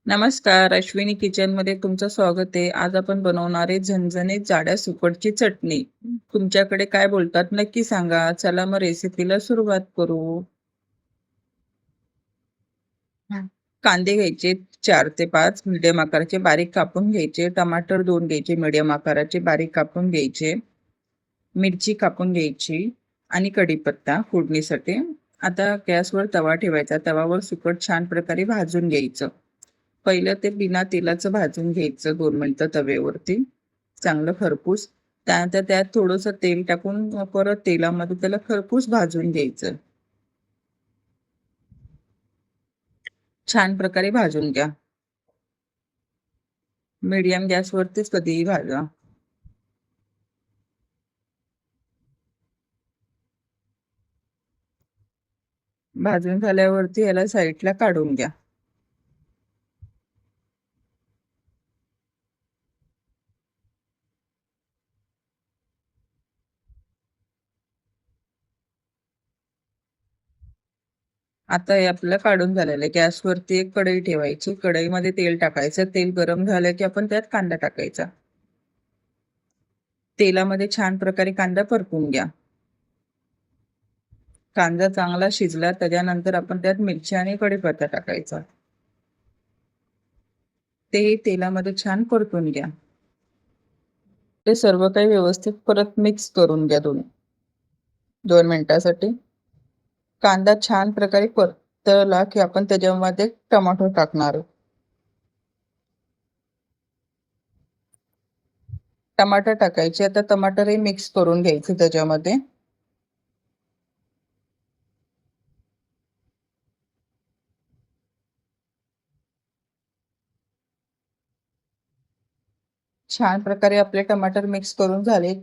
नमस्कार, अश्विनी किचनमध्ये तुमचं स्वागत आहे. आज आपण बनवणार आहे झणझणीत जाड्या सुकटची चटणी. तुमच्याकडे काय बोलतात नक्की सांगा. चला मग रेसिपीला सुरुवात करू. हं. कांदे घ्यायचे 4 ते 5 मीडियम आकाराचे बारीक कापून घ्यायचे. टमाटर 2 घ्यायचे मीडियम आकाराचे बारीक कापून घ्यायचे. मिरची कापून घ्यायची आणि कढीपत्ता फोडणीसाठी. आता गॅसवर तवा ठेवायचा. तव्यावर सुकट छान प्रकारे भाजून घ्यायचं. पहिलं ते बिना तेलाचं भाजून घ्यायचं 2 मिनिटं तव्यावरती, चांगलं खरपूस. त्यानंतर त्यात थोडंसं तेल टाकून परत तेलामध्ये त्याला खरपूस भाजून घ्यायचं. छान प्रकारे भाजून घ्या. मीडियम गॅसवरतीच कधीही भाजा. भाजून झाल्यावरती याला साईडला काढून घ्या. आता हे आपलं काढून झालेलं आहे. गॅसवरती एक कढई ठेवायची. कढईमध्ये तेल टाकायचं. तेल गरम झालं की आपण त्यात कांदा टाकायचा. तेलामध्ये छान प्रकारे कांदा परतून घ्या. कांदा चांगला शिजला त्याच्यानंतर आपण त्यात मिरची आणि कढीपत्ता टाकायचा. ते तेलामध्ये छान परतून घ्या. ते सर्व काही व्यवस्थित परत मिक्स करून घ्या 2 मिनिटासाठी. कांदा छान प्रकारे परतला की आपण त्याच्यामध्ये टोमॅटो टाकणार आहोत. टमाटर टाकायचे. आता टमाटरही मिक्स करून घ्यायचे त्याच्यामध्ये. छान प्रकारे आपले टमाटर मिक्स करून झाले.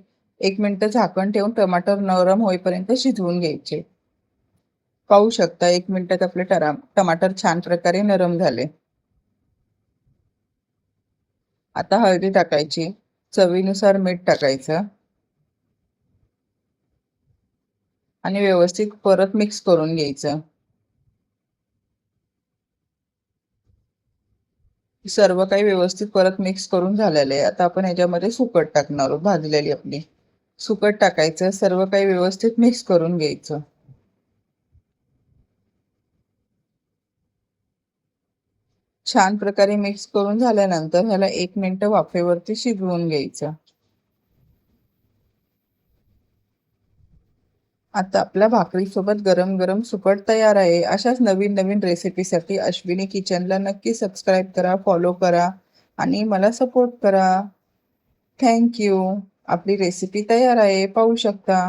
1 मिनिट झाकण ठेवून टमाटर नरम होईपर्यंत शिजवून घ्यायचे. पाहू शकता 1 मिनिटात आपले टमाटर छान प्रकारे नरम झाले. आता हळदी टाकायची. चवीनुसार मीठ टाकायचं आणि व्यवस्थित परत मिक्स करून घ्यायचं. सर्व काही व्यवस्थित परत मिक्स करून झालेलं आहे. आता आपण ह्याच्यामध्ये सुकट टाकणार आहोत भाजलेली आपली. सुकट टाकायचं. सर्व काही व्यवस्थित मिक्स करून घ्यायचं. छान प्रकारे मिक्स करून झाल्यानंतर ह्याला 1 मिनिट वाफेवरती शिजवून घ्यायचं. आता आपल्या भाकरीसोबत गरम-गरम सुकट तयार आहे. अशाच नवीन-नवीन रेसिपीसाठी अश्विनी किचनला नक्की सबस्क्राईब करा, फॉलो करा आणि मला सपोर्ट करा. Thank you. आपली रेसिपी तयार आहे. पाहू शकता.